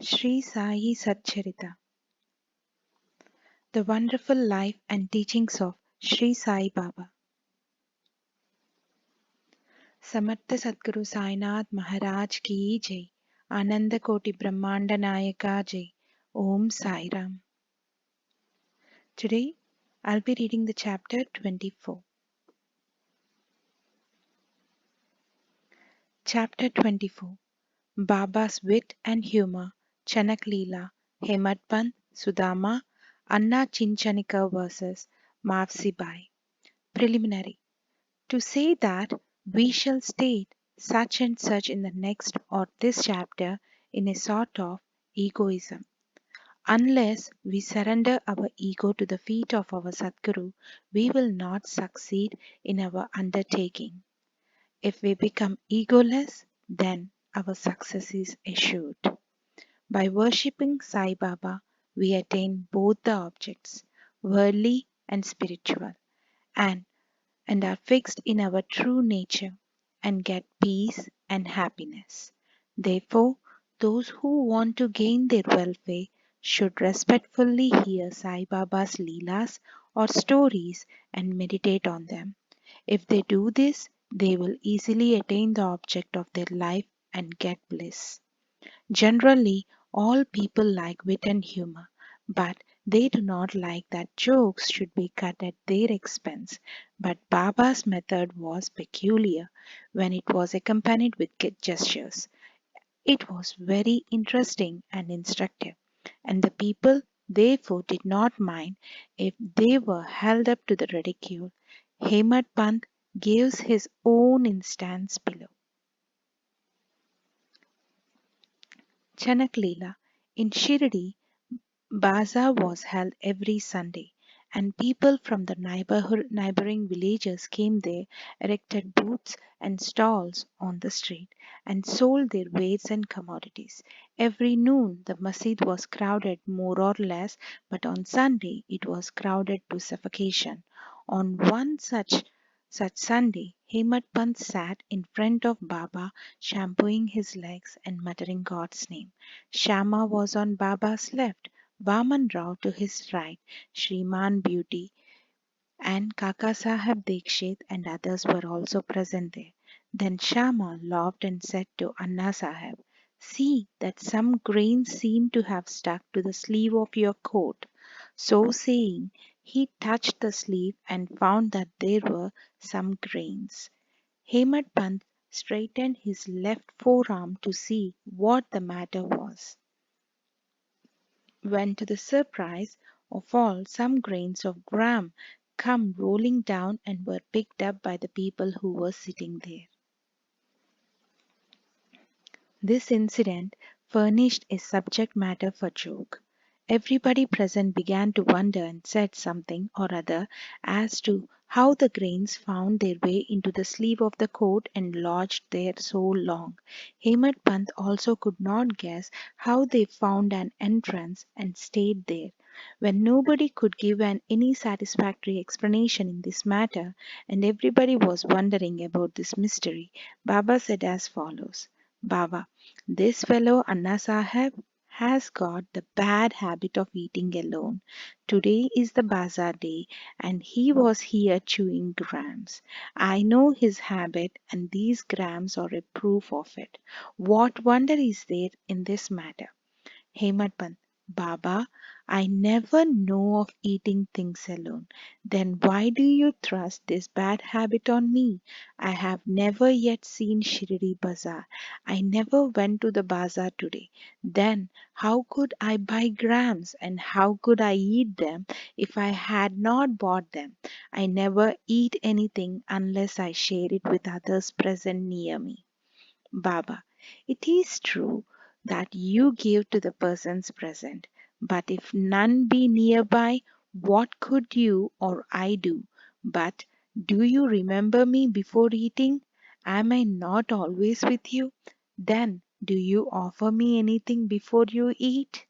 Shri Sai Sat Charita. The wonderful life and teachings of Shri Sai Baba. Samartha Sadguru Sainath Maharaj Ki Jai. Ananda Koti Brahmanda Nayaka Jai. Om Sai Ram. Today I'll be reading the chapter 24. Chapter 24. Baba's Wit and Humor. Chanak Leela. Hemadpant. Sudama. Anna Chinchanika versus Mavsi Bai. Preliminary. To say that we shall state such and such in the next or this chapter in a sort of egoism. Unless we surrender our ego to the feet of our Sadguru, we will not succeed in our undertaking. If we become egoless, then our success is assured. By worshipping Sai Baba, we attain both the objects, worldly and spiritual, and are fixed in our true nature and get peace and happiness. Therefore, those who want to gain their welfare should respectfully hear Sai Baba's Leelas or stories and meditate on them. If they do this, they will easily attain the object of their life and get bliss. Generally, all people like wit and humor, but they do not like that jokes should be cut at their expense. But Baba's method was peculiar when it was accompanied with gestures. It was very interesting and instructive, and the people therefore did not mind if they were held up to the ridicule. Hemadpant gives his own instance below. Chanak Leela. In Shirdi, bazaar was held every Sunday, and people from the neighboring villages came there, erected booths and stalls on the street, and sold their wares and commodities. Every noon the masjid was crowded more or less, but on Sunday it was crowded to suffocation. On one such Sunday, Hemadpant sat in front of Baba, shampooing his legs and muttering God's name. Shama was on Baba's left, Vaman Rao to his right, Shriman Beauty, and Kaka Sahib Dikshit and others were also present there. Then Shama laughed and said to Anna Sahib, "See that some grains seem to have stuck to the sleeve of your coat." So saying, he touched the sleeve and found that there were some grains. Hemadpant straightened his left forearm to see what the matter was, when to the surprise of all some grains of gram come rolling down and were picked up by the people who were sitting there. This incident furnished a subject matter for joke. Everybody present began to wonder and said something or other as to how the grains found their way into the sleeve of the coat and lodged there so long. Hemadpant also could not guess how they found an entrance and stayed there. When nobody could give any satisfactory explanation in this matter, and everybody was wondering about this mystery, Baba said as follows: "Baba, this fellow Anna Sahib has got the bad habit of eating alone. Today is the bazaar day and he was here chewing grams. I know his habit and these grams are a proof of it. What wonder is there in this matter?" Hemadpant: "Baba, I never know of eating things alone. Then why do you thrust this bad habit on me? I have never yet seen Shirdi Bazaar. I never went to the bazaar today. Then how could I buy grams and how could I eat them if I had not bought them? I never eat anything unless I share it with others present near me." Baba: "It is true that you give to the persons present, but if none be nearby, what could you or I do? But do you remember me before eating? Am I not always with you? Then do you offer me anything before you eat?"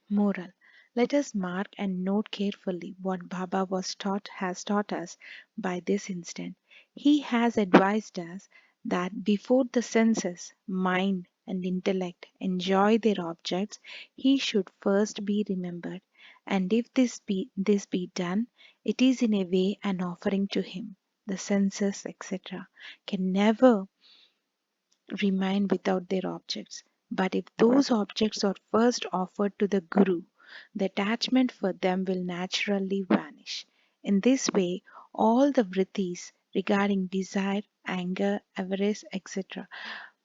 Moral: let us mark and note carefully what Baba has taught us by this incident. He has advised us that before the senses, mind and intellect enjoy their objects, he should first be remembered. And if this be done, it is in a way an offering to him. The senses, etc., can never remain without their objects. But if those objects are first offered to the Guru, the attachment for them will naturally vanish. In this way, all the vrittis regarding desire, anger, avarice, etc.,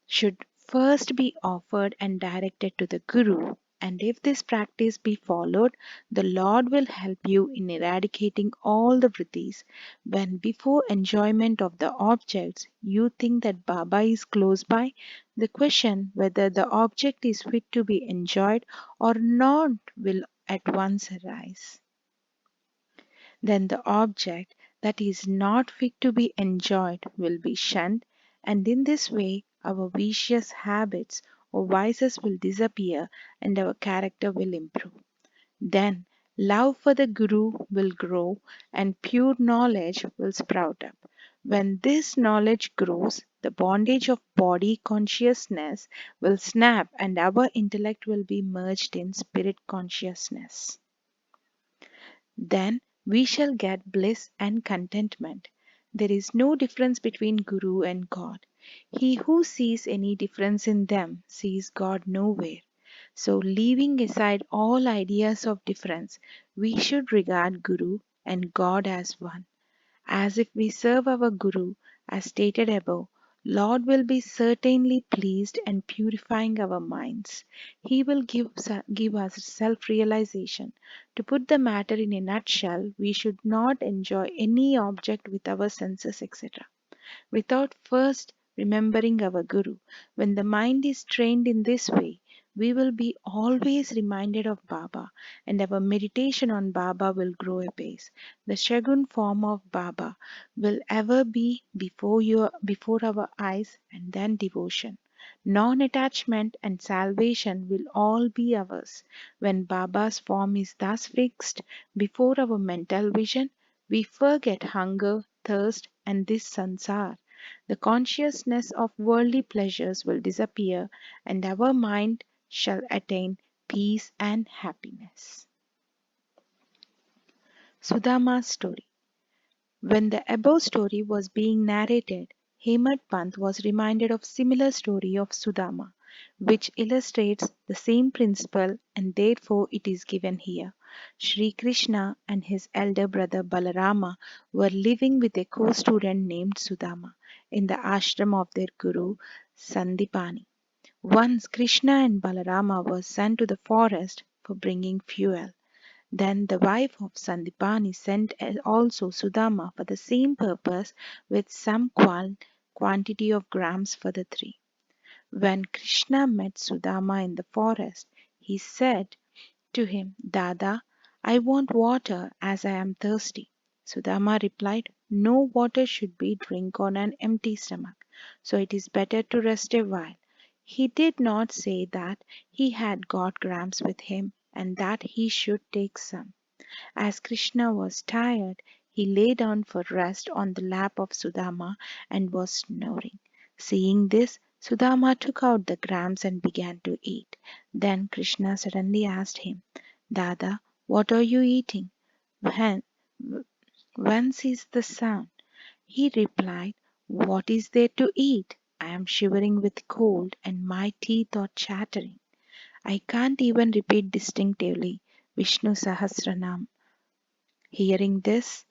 should first be offered and directed to the Guru. And if this practice be followed, the Lord will help you in eradicating all the vrittis. When before enjoyment of the objects you think that Baba is close by, the question whether the object is fit to be enjoyed or not will at once arise. Then the object that is not fit to be enjoyed will be shunned, and in this way our vicious habits or vices will disappear and our character will improve. Then love for the Guru will grow and pure knowledge will sprout up. When this knowledge grows, the bondage of body consciousness will snap and our intellect will be merged in spirit consciousness. Then we shall get bliss and contentment. There is no difference between Guru and God. He who sees any difference in them sees God nowhere. So, leaving aside all ideas of difference, we should regard Guru and God as one. As if we serve our Guru, as stated above, Lord will be certainly pleased and purifying our minds. He will give us self-realization. To put the matter in a nutshell, we should not enjoy any object with our senses, etc., without first remembering our Guru. When the mind is trained in this way, we will be always reminded of Baba, and our meditation on Baba will grow apace. The Shagun form of Baba will ever be before our eyes, and then devotion. Non attachment and salvation will all be ours. When Baba's form is thus fixed before our mental vision, we forget hunger, thirst, and this sansar. The consciousness of worldly pleasures will disappear, and our mind shall attain peace and happiness. Sudama's story. When the above story was being narrated, Hemadpant was reminded of similar story of Sudama, which illustrates the same principle, and therefore it is given here. Shri Krishna and his elder brother Balarama were living with a co-student named Sudama in the ashram of their guru Sandipani. Once Krishna and Balarama were sent to the forest for bringing fuel. Then the wife of Sandipani sent also Sudama for the same purpose with some quantity of grams for the three. When Krishna met Sudama in the forest, he said to him, Dada, I want water as I am thirsty. Sudama replied, No water should be drunk on an empty stomach, so it is better to rest a while. He did not say that he had got grams with him and that he should take some. As Krishna was tired, he lay down for rest on the lap of Sudama and was snoring. Seeing this, Sudama took out the grams and began to eat. Then Krishna suddenly asked him, Dada, what are you eating? When, whence is the sound? He replied, What is there to eat? I am shivering with cold and my teeth are chattering. I can't even repeat distinctively Vishnu Sahasranam. Hearing this,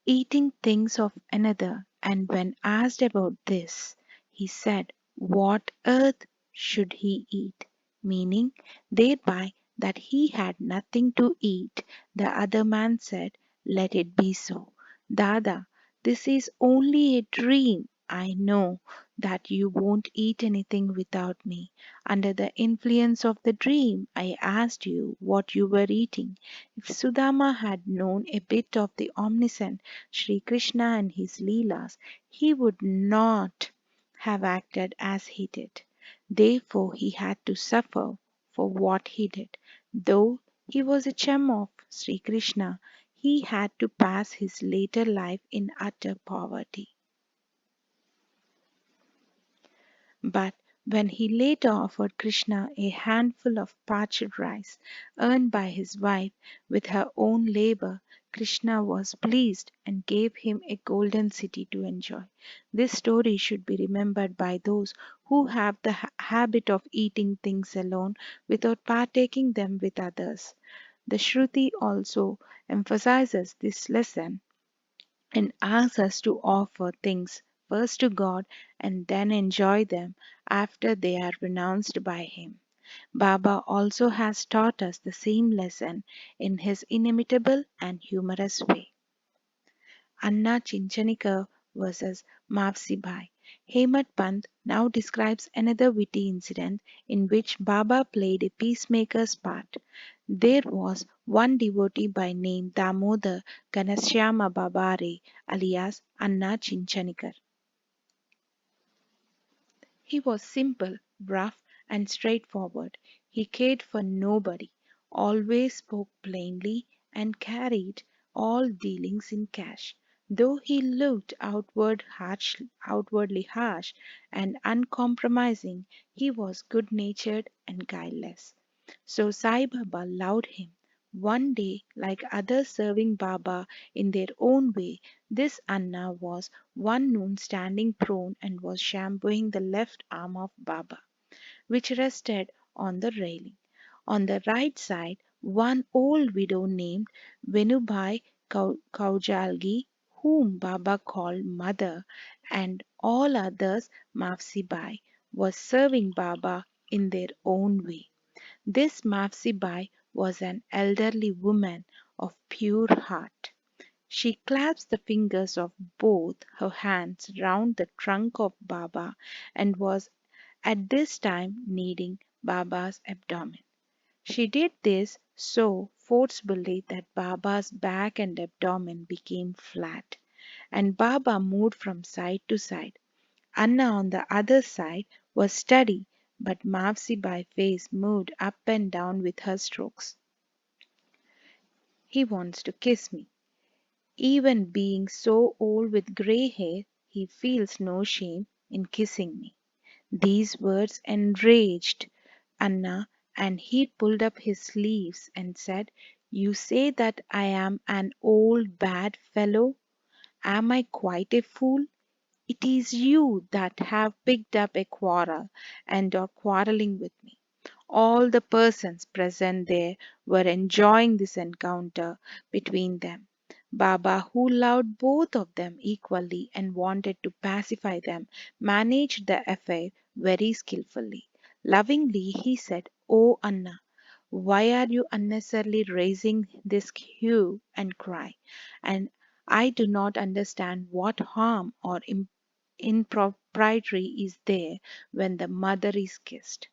eating things of another, and when asked about this, he said, What earth should he eat? Meaning thereby that he had nothing to eat. The other man said, Let it be so. Dada, this is only a dream. I know that you won't eat anything without me. Under the influence of the dream, I asked you what you were eating. If Sudama had known a bit of the omniscient Shri Krishna and his Leelas, he would not have acted as he did. Therefore, he had to suffer for what he did. Though he was a chum of Sri Krishna, he had to pass his later life in utter poverty. But When he later offered Krishna a handful of parched rice earned by his wife with her own labor, Krishna was pleased and gave him a golden city to enjoy. This story should be remembered by those who have the habit of eating things alone without partaking them with others. The Shruti also emphasizes this lesson and asks us to offer things first to God and then enjoy them after they are renounced by Him. Baba also has taught us the same lesson in his inimitable and humorous way. Anna Chinchanikar versus Mavsibai. Hemadpant now describes another witty incident in which Baba played a peacemaker's part. There was one devotee by name Damodar Ganashyama Babare alias Anna Chinchanikar. He was simple, rough, and straightforward. He cared for nobody, always spoke plainly, and carried all dealings in cash. Though he looked outwardly harsh and uncompromising, he was good natured and guileless. So Sai Baba loved him. One day, like others serving Baba in their own way, this Anna was one noon standing prone and was shampooing the left arm of Baba, which rested on the railing. On the right side, one old widow named Venubai Kaujalgi, whom Baba called Mother, and all others Mafsibai, was serving Baba in their own way. This Mafsibai was an elderly woman of pure heart. She clasps the fingers of both her hands round the trunk of Baba and was at this time kneading Baba's abdomen. She did this so forcibly that Baba's back and abdomen became flat, and Baba moved from side to side. Anna on the other side was steady, but Mavsibai face moved up and down with her strokes. He wants to kiss me. Even being so old with grey hair, he feels no shame in kissing me. These words enraged Anna, and he pulled up his sleeves and said, "You say that I am an old bad fellow? Am I quite a fool? It is you that have picked up a quarrel and are quarrelling with me." All the persons present there were enjoying this encounter between them. Baba, who loved both of them equally and wanted to pacify them, managed the affair very skillfully. Lovingly, he said, "Oh, Anna, why are you unnecessarily raising this hue and cry? And I do not understand what harm or impropriety is there when the mother is kissed."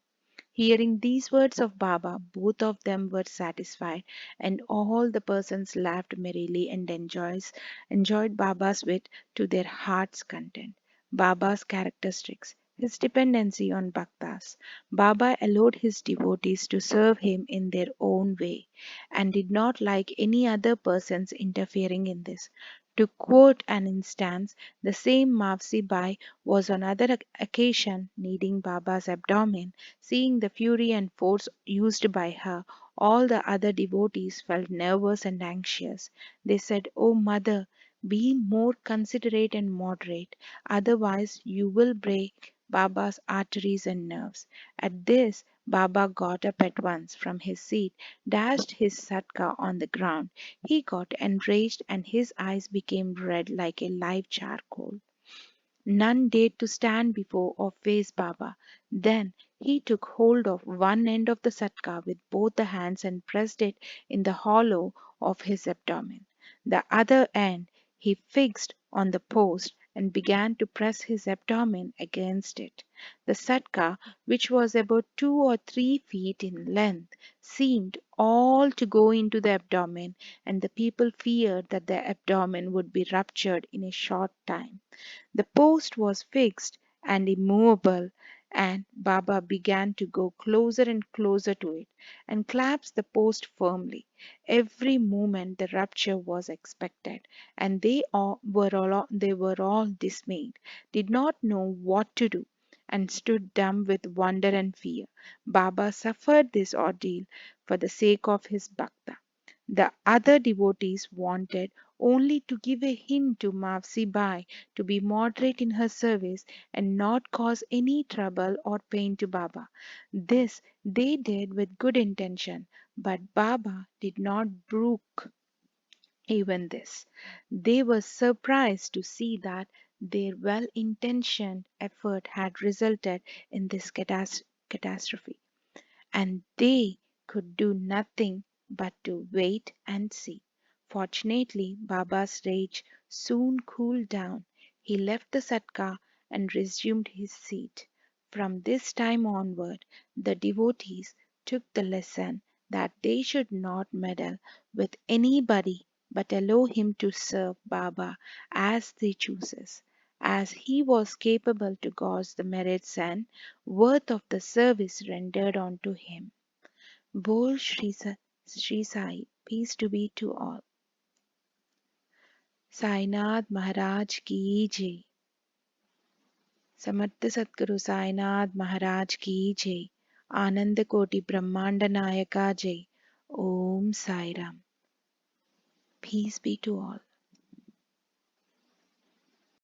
Hearing these words of Baba, both of them were satisfied, and all the persons laughed merrily and enjoyed Baba's wit to their heart's content. Baba's characteristics, his dependency on bhaktas. Baba allowed his devotees to serve him in their own way, and did not like any other persons interfering in this. To quote an instance, the same Mavsi Bai was on another occasion kneading Baba's abdomen. Seeing the fury and force used by her, all the other devotees felt nervous and anxious. They said, "Oh, Mother, be more considerate and moderate, otherwise, you will break Baba's arteries and nerves." At this, Baba got up at once from his seat, dashed his satka on the ground. He got enraged, and his eyes became red like a live charcoal. None dared to stand before or face Baba. Then he took hold of one end of the satka with both the hands and pressed it in the hollow of his abdomen. The other end he fixed on the post and began to press his abdomen against it. The satka, which was about 2 or 3 feet in length, seemed all to go into the abdomen, and the people feared that the abdomen would be ruptured in a short time. The post was fixed and immovable, and Baba began to go closer and closer to it, and clasped the post firmly. Every moment the rupture was expected, and they were all dismayed, did not know what to do. and stood dumb with wonder and fear. Baba suffered this ordeal for the sake of his bhakta. The other devotees wanted only to give a hint to Mavsi Bai to be moderate in her service and not cause any trouble or pain to Baba. This they did with good intention, but Baba did not brook even this. They were surprised to see that their well intentioned effort had resulted in this catastrophe, and they could do nothing but to wait and see. Fortunately, Baba's rage soon cooled down. He left the satka and resumed his seat. From this time onward, the devotees took the lesson that they should not meddle with anybody but allow him to serve Baba as they chooses, as he was capable to gauge the merits and worth of the service rendered unto him. Bol Shri Sai, peace to be to all. Sainath महाराज की जय. समर्थ सद्गुरु साईनाथ महाराज की जय. आनंद कोटि ब्रह्मांड नायका जय. Om Sai Ram. Peace be to all.